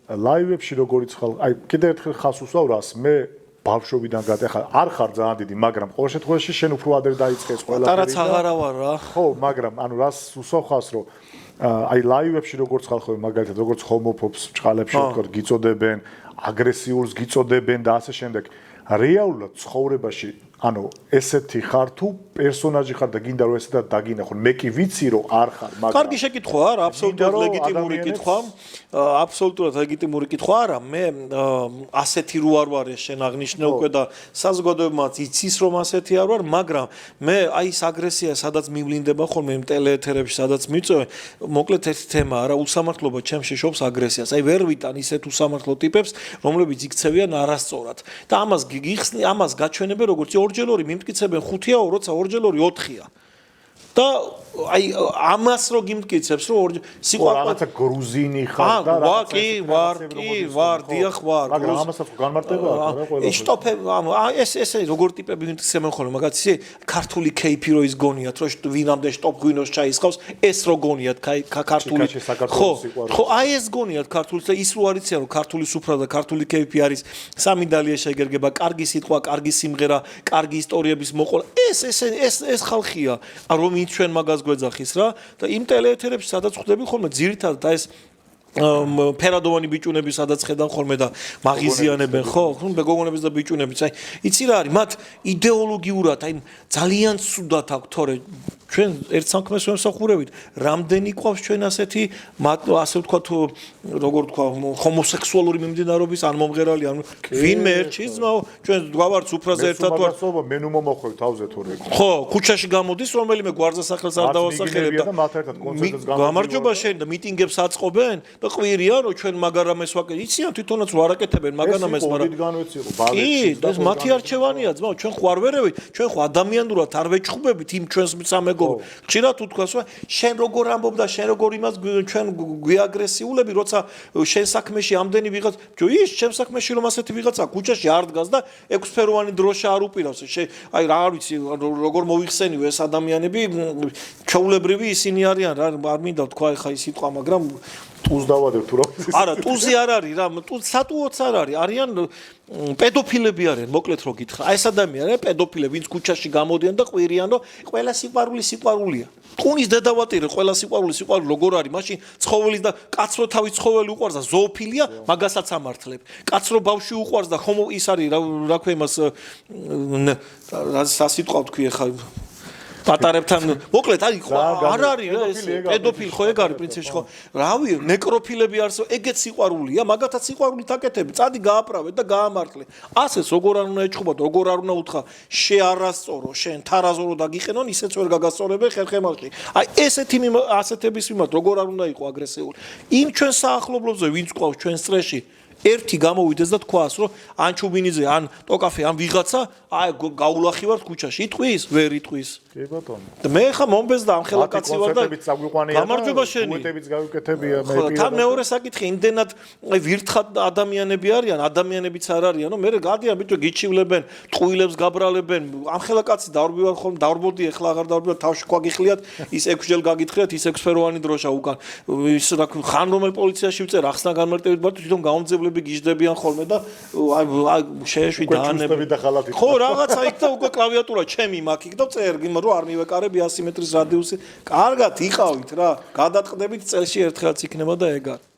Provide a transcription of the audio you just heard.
ლაივებში როგორიც ხალხი, აი კიდევ ერთხელ ხას უსვავ რას, მე ბავშვობიდან გადახა არ ხარ ძალიან დიდი, მაგრამ ყოველ შემთხვევაში შენ უფრო ადრე დაიწყეს ყველაფერი. პატარაც აღარა ვარ რა. ხო, მაგრამ ანუ რას უსვავ ხას, რომ აი ლაივებში როგორც ხალხები მაგალითად როგორც ჰომოფობს ჭყალებში ვთქვათ გიწოდებენ, აგრესიულს გიწოდებენ და ასე შემდეგ. რეალურად ცხოვრებაში ანუ ესეთი ხარ თუ პერსონაჟი ხარ და გინდა რომ ესეთად დაგინახონ მე კი ვიცი რომ არ ხარ მაგრამ კარგი შეკითხვა არა აბსოლუტურად ლეგიტიმური კითხვა აბსოლუტურად ლეგიტიმური კითხვა არა მე ასეთი რო არ ვარ შენ აღნიშნე უკვე და საზოგადოებაც იცის რომ ასეთი არ ვარ მაგრამ მე აი ეს აგრესია სადაც მივლინდება ხოლმე იმ ტელეეთერებში სადაც მიწვევენ მოკლედ ერთი თემა არა უსამართლობა ჩემში შობს აგრესიას აი ვერ ვიტან ისეთ უსამართლო ტიპებს რომლებიც იქცევიან არასწორად და ამას გაჩვენებენ როგორც ორჯერ მიმტკიცებენ 5-ია, როცა ორჯერ 4-ია. და აი ამას რო გიმტკიცებს რომ სიყვარული გრუზინი ხარ და ვარ დიახ ვარ მაგრამ ამასაც განმარტება არა ყველა სტოპე ეს როგორ ტიპები მიმტკიცებენ ხოლმე მაგათი ქართული кейფი რო ის გონიათ რომ ვინამდე სტოპ ღვინოს ჩაისხავს ეს რო გონიათ ქართული ხო აი ეს გონიათ ქართული და ის რო არიციან რომ ქართული სუფრა და ქართული кейფი არის სამი დალია შეგერგება კარგი სიტყვა კარგი სიმღერა კარგი ისტორიების მოყოლა ეს ხალხია რომ ჩვენ მაგას გვეძახის რა და იმ ტელეეთერებში სადაც ხვდები ხოლმე ძირითადად ეს ფერადოვანი ბიჭუნები სადაც ხედან ხოლმე და მაღიზიანებენ ხო გოგონების და ბიჭუნების აი იცი რა არის მათ იდეოლოგიურად აი ძალიან ცუდად აქვს თორე ჩვენ ერთ საქმეს ვემსახურებით რამდენი ყავს ჩვენ ასეთი ასე ვთქვათ როგორ თქვა ჰომოსექსუალური მიმდინარეობის ან მომღერალი ან ვინმე ერჩის ძმაო ჩვენ გვავართ სუფრაზე ერთად ვარ მე ნუ მომოხვევ თავზე თორე ხო ქუჩაში გამოდის რომელიმე გვარზასახელს არ დავასახელებ და მათ ერთად კონცერტებს გამარჯობა შენ და მიტინგებს აწყობენ და ყვირია რომ ჩვენ მაგარამეს ვაკეთებთ იციან თვითონაც ვარაკეთებენ მაგარამეს მაგრამ კი ეს მათი არჩევანია ძმაო ჩვენ ხო არ ვერევით ჩვენ ხო ადამიანურად არ ვეჭხუბებით იმ ჩვენს სამეგო ხშირად უთქვას რომ შენ როგორ ამბობ და შენ როგორ იმას ჩვენ გვიაგრესიულები როცა შენ საქმეში ამდენი ვიღაც ის შენ საქმეში რომ ასეთი ვიღაცა ქუჩაში არ დგას და ექვსფეროვანი დროშა არ უპირავს აი რა არ ვიცი როგორ მოიხსენიო ეს ადამიანები ჩაულებრივი ისინი არიან რა არ მინდა თქვა ეხა ის სიტყვა მაგრამ ტუზ დავადებ თუ რა არა ტუზი არ არის რა სატუოც არ არის არიან პედოფილები არიან მოკლედ რო გითხრა აი ეს ადამიანები პედოფილები ვინც ქუჩაში გამოდიან და ყვირიან რომ ყველა სიყვარულია ტუნის დედავატირე ყველა სიყვარული როგორ არის მაშინ ცხოველის და კაცრო თავის ცხოველი უყვარს და ზოოფილია მაგასაც ამართლებ კაცრო ბავშვი უყვარს და ხომო ის არის რა ქვია იმას რა სიტყვა თქვი ხა პატარებთან მოკლედ არის არ არის რა ეს პედოფილი ხო ეგ არის პრინციპში ხო რავი ნეკროფილები არსო ეგეც სიყვარულია მაგათაც სიყვარულით აკეთები წადი გააправე და გაამართლე ასეც როგორ არ უნდა ეჭხუბოთ როგორ არ უნდა უთხრა შე არასწორო შენ თარაზორო დაგიყენონ ისეც ვერ გაგასწორებენ ხერხემალში აი ესეთი ასეთების მიმართ როგორ არ უნდა იყო აგრესიული იმ ჩვენ საახლობლებზე ვინც ყავს ჩვენ სტრესში ერთი გამოვიდეს და თქვას რომ ან ჩუბინიძე ან ტოკაფე ან ვიღაცა აი გაულახივართ ქუჩაში იტყვის ვერ იტყვის კი ბატონო და მე ხა მომბეს და ამხელა კაცი ვარ და გამარჯობა შენი უეტებიც გავიკეთებია მე პირადად თან მეორე საკითხი იმდენად ვირთხად ადამიანები არიან ადამიანებიც არ არიანო მე გადიან ბიჭო გიჩივლებენ ტყუილებს გაბრალებენ ამხელა კაცი დავრბივარ ხოლმე დავრბოდი ეხლა აღარ დავრბივარ თავში გვაგიხლიათ ის 6 ჯერ გაგითხრიათ ის 6 ფეროვანი დროშა უკან ის რა ხან რომელ პოლიციაში ვწერ ახსნა განმარტებით ვარ თვითონ გაუმძებლები გიждდებიან ხოლმე და აი შეეშვი დაანები ხო რაღაცა იქ და უკვე კლავიატურა ჩემი მაქვს იქ და წერ რომ არ მივეკარები 100 მეტრის რადიუსი კარგად იყავით რა გადატყდებით წელში ერთხელაც იქნება და ეგ არის